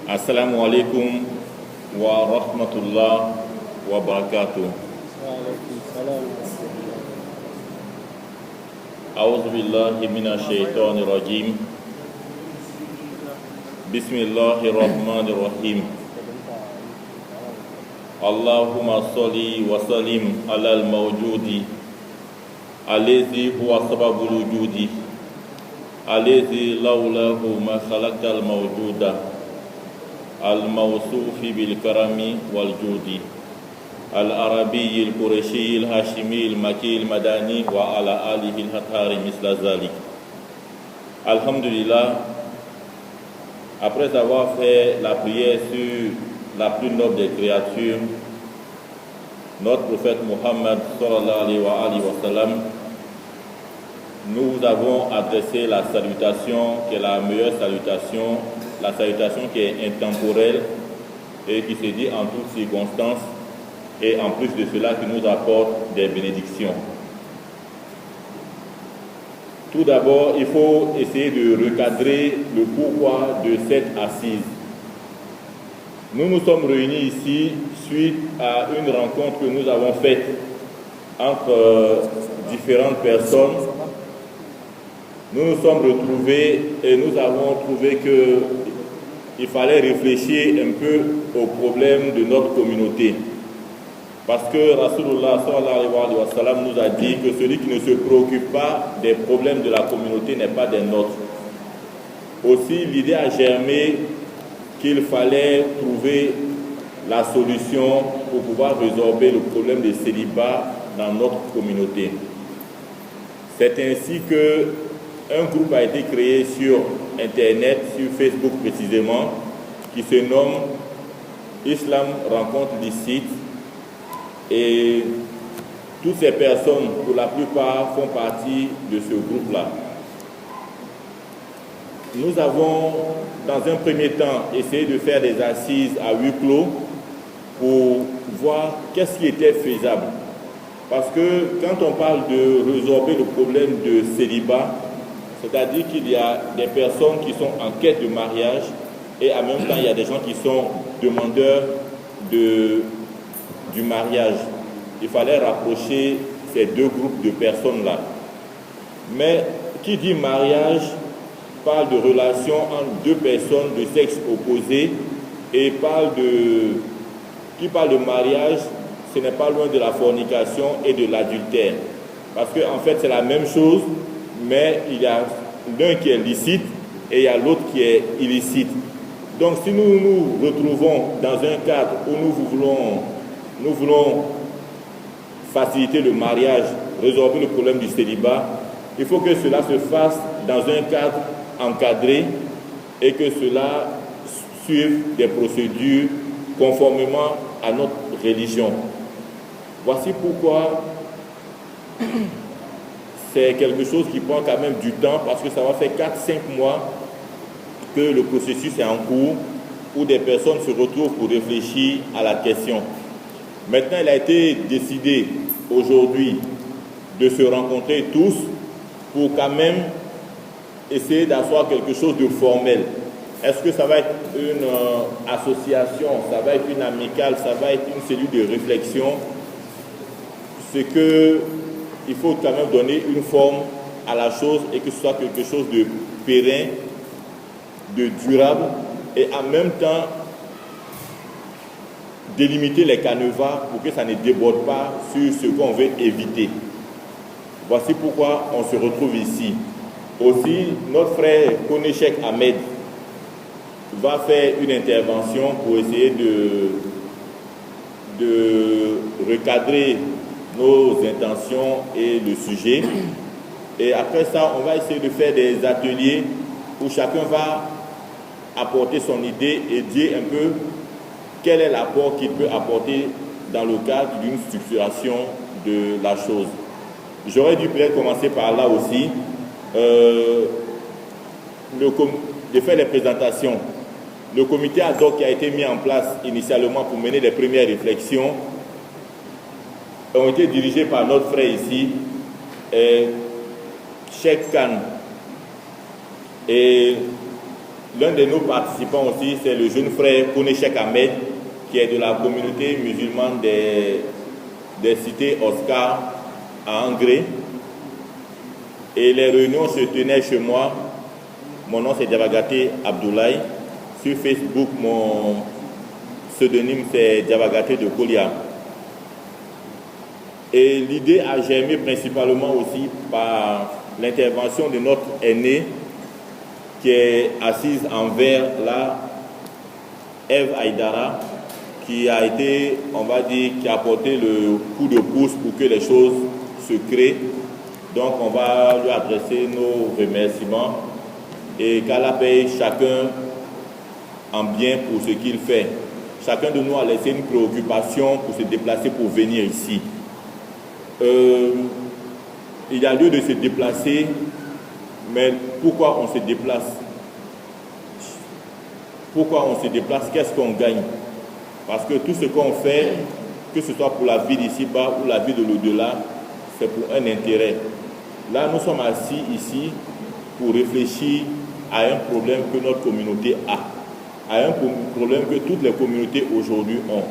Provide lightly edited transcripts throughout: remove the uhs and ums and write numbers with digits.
Assalamu alaikum wa rahmatullah wa barakatuh. A'udhu billahi minash shaitanir rajim. Bismillahirrahmanirrahim. Allahumma salli wa sallim ala al-mawjudi allazi huwa sababul wujudi allazi lawlahu ma khalaqal mawjuda al-mawsufi bil karami wal judi al-arabi al-qurashi al-hashimi al-maki al-madani wa ala alihi al-hathari misla zalik. Alhamdulillah, après avoir fait la prière sur la plus noble des créatures, notre prophète Muhammad sallallahu alayhi wa sallam, nous avons adressé la salutation qui est la meilleure salutation, la salutation qui est intemporelle et qui se dit en toutes circonstances, et en plus de cela qui nous apporte des bénédictions. Tout d'abord, il faut essayer de recadrer le pourquoi de cette assise. Nous nous sommes réunis ici suite à une rencontre que nous avons faite entre différentes personnes. Nous nous sommes retrouvés et nous avons trouvé qu'il fallait réfléchir un peu aux problèmes de notre communauté. Parce que Rasulullah sallallahu alayhi wa sallam nous a dit que celui qui ne se préoccupe pas des problèmes de la communauté n'est pas des nôtres. Aussi, l'idée a germé qu'il fallait trouver la solution pour pouvoir résorber le problème de célibat dans notre communauté. C'est ainsi qu'un groupe a été créé sur Internet, sur Facebook précisément, qui se nomme Islam Rencontre licite. Et toutes ces personnes, pour la plupart, font partie de ce groupe-là. Nous avons, dans un premier temps, essayé de faire des assises à huis clos pour voir qu'est-ce qui était faisable. Parce que quand on parle de résorber le problème de célibat, c'est-à-dire qu'il y a des personnes qui sont en quête de mariage et en même temps, il y a des gens qui sont demandeurs du mariage. Il fallait rapprocher ces deux groupes de personnes-là. Mais qui dit mariage parle de relation entre deux personnes de sexe opposé et qui parle de mariage, ce n'est pas loin de la fornication et de l'adultère. Parce qu'en fait, c'est la même chose, mais il y a l'un qui est licite et il y a l'autre qui est illicite. Donc, si nous nous retrouvons dans un cadre où nous voulons faciliter le mariage, résorber le problème du célibat, il faut que cela se fasse dans un cadre encadré et que cela suive des procédures conformément à notre religion. Voici pourquoi c'est quelque chose qui prend quand même du temps, parce que ça va faire 4-5 mois que le processus est en cours, où des personnes se retrouvent pour réfléchir à la question. Maintenant, il a été décidé aujourd'hui de se rencontrer tous pour quand même essayer d'asseoir quelque chose de formel. Est-ce que ça va être une association, ça va être une amicale, ça va être une cellule de réflexion? C'est qu'il faut quand même donner une forme à la chose et que ce soit quelque chose de périn, de durable et en même temps délimiter les canevas pour que ça ne déborde pas sur ce qu'on veut éviter. Voici pourquoi on se retrouve ici. Aussi, notre frère Konechek Ahmed va faire une intervention pour essayer de recadrer nos intentions et le sujet. Et après ça, on va essayer de faire des ateliers où chacun va apporter son idée et dire un peu quel est l'apport qu'il peut apporter dans le cadre d'une structuration de la chose. J'aurais dû peut-être commencer par là aussi, de faire les présentations. Le comité ad hoc qui a été mis en place initialement pour mener les premières réflexions ont été dirigés par notre frère ici, Cheikh Khan. Et L'un de nos participants aussi, c'est le jeune frère Koneshek Ahmed, qui est de la communauté musulmane des cités Oscar à Angré. Et les réunions se tenaient chez moi. Mon nom c'est Diabagaté Abdoulaye. Sur Facebook, mon pseudonyme c'est Diabagaté de Kolia. Et l'idée a germé principalement aussi par l'intervention de notre aînée qui est assise en verre là, Eve Aïdara, qui a été, on va dire, qui a apporté le coup de pouce pour que les choses se créent. Donc on va lui adresser nos remerciements et qu'Allah paye chacun en bien pour ce qu'il fait. Chacun de nous a laissé une préoccupation pour se déplacer, pour venir ici. Il y a lieu de se déplacer, mais pourquoi on se déplace? Pourquoi on se déplace? Qu'est-ce qu'on gagne? Parce que tout ce qu'on fait, que ce soit pour la vie d'ici-bas ou la vie de l'au-delà, c'est pour un intérêt. Là, nous sommes assis ici pour réfléchir à un problème que notre communauté a, à un problème que toutes les communautés aujourd'hui ont,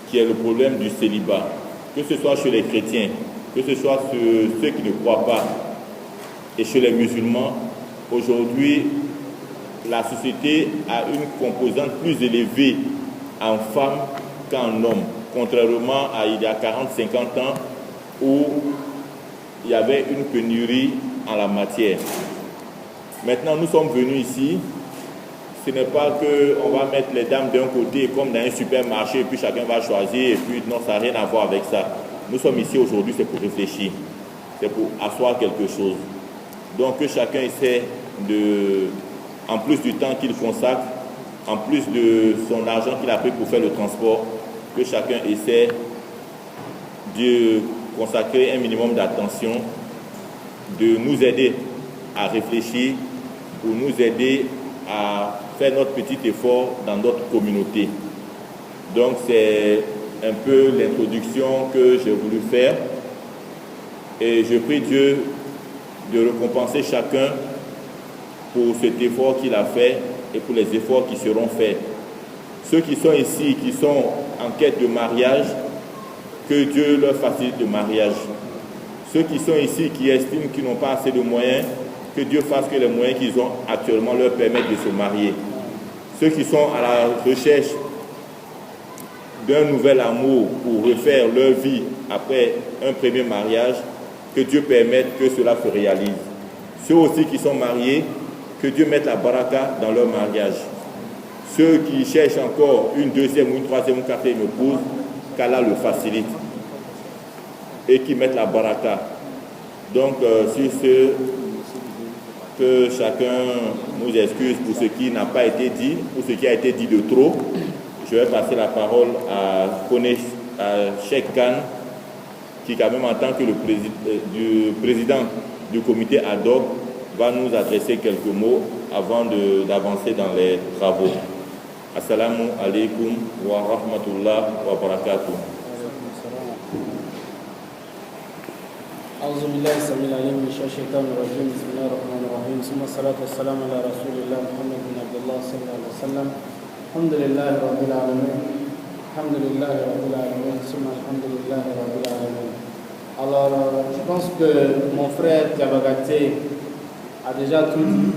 qui est le problème du célibat, que ce soit chez les chrétiens, que ce soit chez ceux qui ne croient pas, et chez les musulmans. Aujourd'hui, la société a une composante plus élevée en femmes qu'en hommes, contrairement à il y a 40-50 ans où il y avait une pénurie en la matière. Maintenant, nous sommes venus ici. Ce n'est pas qu'on va mettre les dames d'un côté comme dans un supermarché et puis chacun va choisir et puis non, ça n'a rien à voir avec ça. Nous sommes ici aujourd'hui, c'est pour réfléchir, c'est pour asseoir quelque chose. Donc que chacun essaie de, en plus du temps qu'il consacre, en plus de son argent qu'il a pris pour faire le transport, que chacun essaie de consacrer un minimum d'attention, de nous aider à réfléchir, pour nous aider à faire notre petit effort dans notre communauté. Donc c'est un peu l'introduction que j'ai voulu faire et je prie Dieu de récompenser chacun pour cet effort qu'il a fait et pour les efforts qui seront faits. Ceux qui sont ici, qui sont en quête de mariage, que Dieu leur facilite le mariage. Ceux qui sont ici, qui estiment qu'ils n'ont pas assez de moyens, que Dieu fasse que les moyens qu'ils ont actuellement leur permettent de se marier. Ceux qui sont à la recherche d'un nouvel amour pour refaire leur vie après un premier mariage, que Dieu permette que cela se réalise. Ceux aussi qui sont mariés, que Dieu mette la baraka dans leur mariage. Ceux qui cherchent encore une deuxième, une troisième, une quatrième épouse, qu'Allah le facilite et qui mettent la baraka. Donc, sur ce, que chacun nous excuse pour ce qui n'a pas été dit, pour ce qui a été dit de trop. Je vais passer la parole à Cheikh Khan, qui quand même en tant que le président du comité ad hoc, va nous adresser quelques mots avant d'avancer dans les travaux. Assalamu alaikum wa rahmatullah wa barakatuh. أعوذ بالله السميع العليم من الشيطان الرجيم بسم الله الرحمن الرحيم ثم الصلاة والسلام على رسول الله محمد بن عبد الله صلى الله عليه وسلم الحمد لله رب العالمين الحمد لله رب العالمين ثم الحمد لله رب العالمين. Alors je pense que mon frère Diabagaté a déjà tout dit.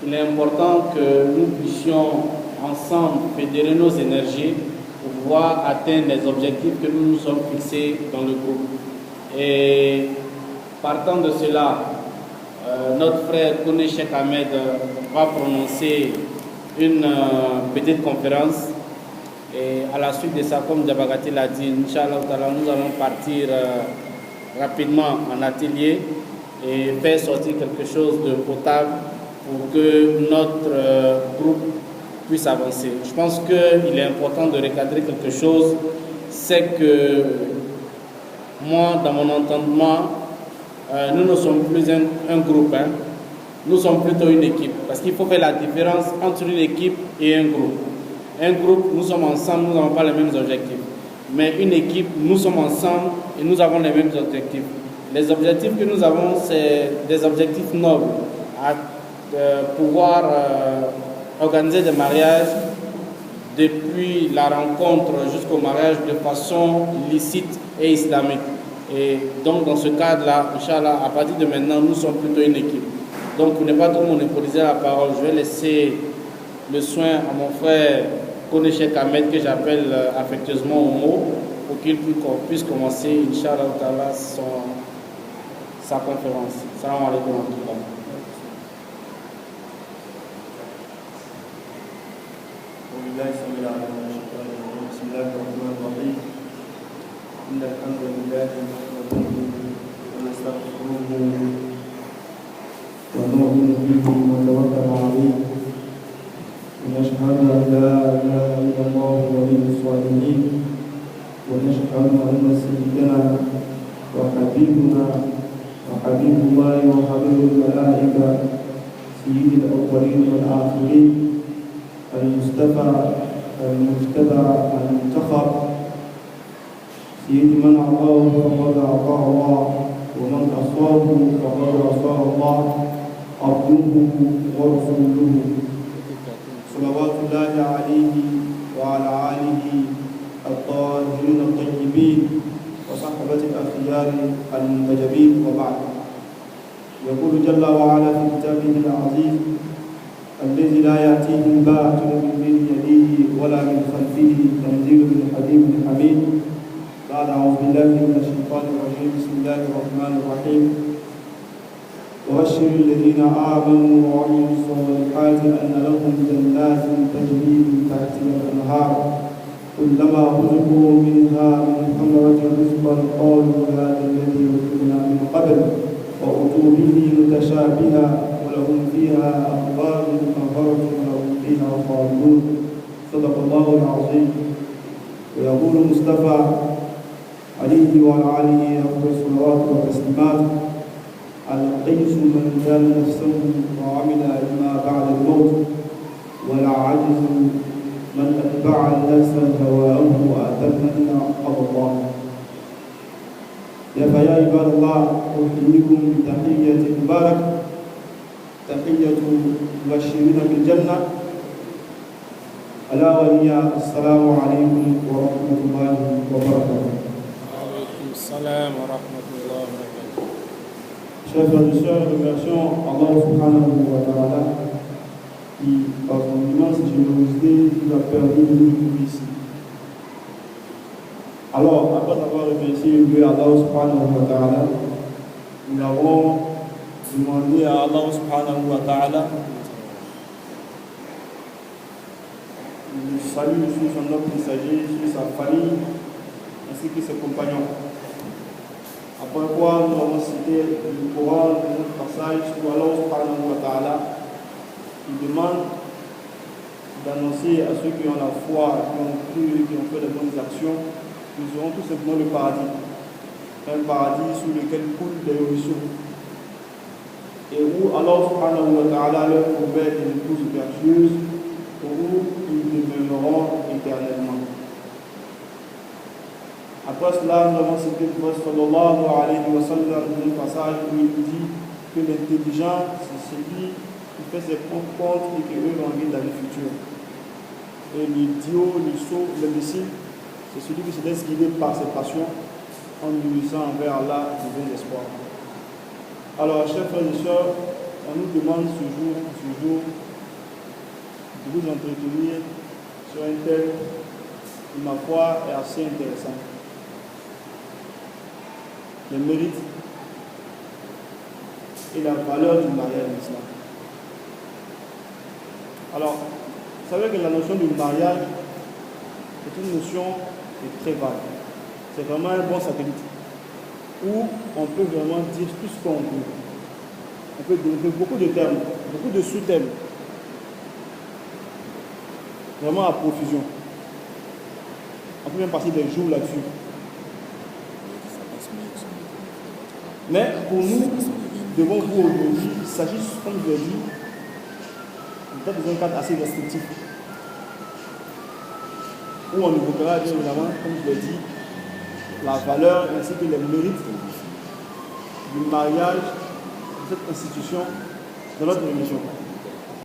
Il est important que nous puissions ensemble fédérer nos énergies pour pouvoir atteindre les objectifs que nous nous sommes fixés dans le groupe. Et partant de cela, notre frère Koneshek Ahmed va prononcer une petite conférence. Et à la suite de ça, comme Diabagaté l'a dit, Inch'Allah, nous allons partir rapidement en atelier et faire sortir quelque chose de potable pour que notre groupe puisse avancer. Je pense qu'il est important de recadrer quelque chose, c'est que moi, dans mon entendement, nous ne sommes plus un groupe, hein. Nous sommes plutôt une équipe, parce qu'il faut faire la différence entre une équipe et un groupe. Un groupe, nous sommes ensemble, nous n'avons pas les mêmes objectifs. Mais une équipe, nous sommes ensemble et nous avons les mêmes objectifs. Les objectifs que nous avons, c'est des objectifs nobles, de pouvoir organiser des mariages depuis la rencontre jusqu'au mariage de façon licite et islamique. Et donc dans ce cadre-là, Inch'Allah, à partir de maintenant, nous sommes plutôt une équipe. Donc pour ne pas trop monopoliser la parole, je vais laisser le soin à mon frère Kone Cheikh Ahmed, que j'appelle affectueusement Omo, pour qu'il puisse commencer, Inch'Allah, sa conférence. Salam alaikum wa rahmatullah. بسم الله الرحمن الرحيم إن الحمد لله نحمده ونستغفره ونؤمن به ونتوكل عليه ونشهد أن لا إله إلا الله ولي الصالحين ونشهد أن سيدنا وحبيبنا وحبيب الله وحبيب الملائكة سيد الأولين والآخرين المصطفى المجتبى المنتخب سيد من أعطاه فقد أعطاه الله ومن أصابه فقد أصاب الله عبده ورسوله صلوات الله عليه وعلى آله الطاهرين الطيبين وصحبة الأخيار المنتجبين وبعد. يقول جل وعلا في كتابه العزيز الذي لا يأتيه الباطل من بين يديه ولا من خلفه تنزيل من حكيم حميد. بعد أعوذ بالله من الشيطان الرجيم بسم الله الرحمن الرحيم. وبشر الذين آمنوا وعملوا الصالحات أن لهم جنات تجري من تحتها الأنهار كلما رزقوا منها من ثمرة رزقا قالوا هذا الذي رزقنا من قبل وأتوا به متشابها ولهم فيها أخبار مطهرة ولهم فيها خالدون. صدق الله العظيم. ويقول المصطفى عليه وعلى آله أفضل الصلوات والتسليمات القيس من كان نفسه وعمل لما بعد الموت والعاجز من أتبع الناس هواه وأتمنى على الله. يا فيا عباد الله أحييكم بتحية مباركة تحية مبشرين بالجنة ألا وهي السلام عليكم ورحمة الله وبركاته. وعليكم السلام ورحمة الله وبركاته. Chers frères et sœurs, remercions Allah subhanahu wa ta'ala qui, par son immense générosité, nous a permis de nous trouver ici. Alors, après avoir remercié Allah subhanahu wa ta'ala, nous avons demandé à Allah subhanahu wa ta'ala le salut sur son homme messager, sur sa famille, ainsi que ses compagnons. Après quoi, nous avons cité le Coran, notre passage où Allah subhanahu wa ta'ala il demande d'annoncer à ceux qui ont la foi, qui ont cru, qui ont fait de bonnes actions, qu'ils auront tout simplement le paradis. Un paradis sous lequel coulent des ruisseaux. Et où Allah subhanahu wa ta'ala leur promet des épouses vertueuses où ils demeureront éternellement. Après cela, nous avons cité le prophète sallallahu alayhi wa sallam dans un passage où il dit que l'intelligent, c'est celui qui fait ses propres comptes et qui veut envie dans le futur. Et l'idiot, le sot, l'imbécile, c'est celui qui se laisse guider par ses passions en nourrissant envers Allah de bons espoirs. Alors, chers frères et sœurs, on nous demande ce jour de vous entretenir sur un thème qui, ma foi, est assez intéressant. Les mérites et la valeur du mariage en islam. Alors, vous savez que la notion du mariage est une notion qui est très vague. C'est vraiment un bon satellite où on peut vraiment dire tout ce qu'on veut. On peut donner beaucoup de termes, beaucoup de sous-thèmes. Vraiment à profusion. On peut même passer des jours là-dessus. Mais pour nous, devant vous aujourd'hui, il s'agit, comme je l'ai dit, peut-être dans un cadre assez restrictif. Où on évoquera bien évidemment, comme je l'ai dit, la valeur ainsi que les mérites du mariage de cette institution dans notre religion.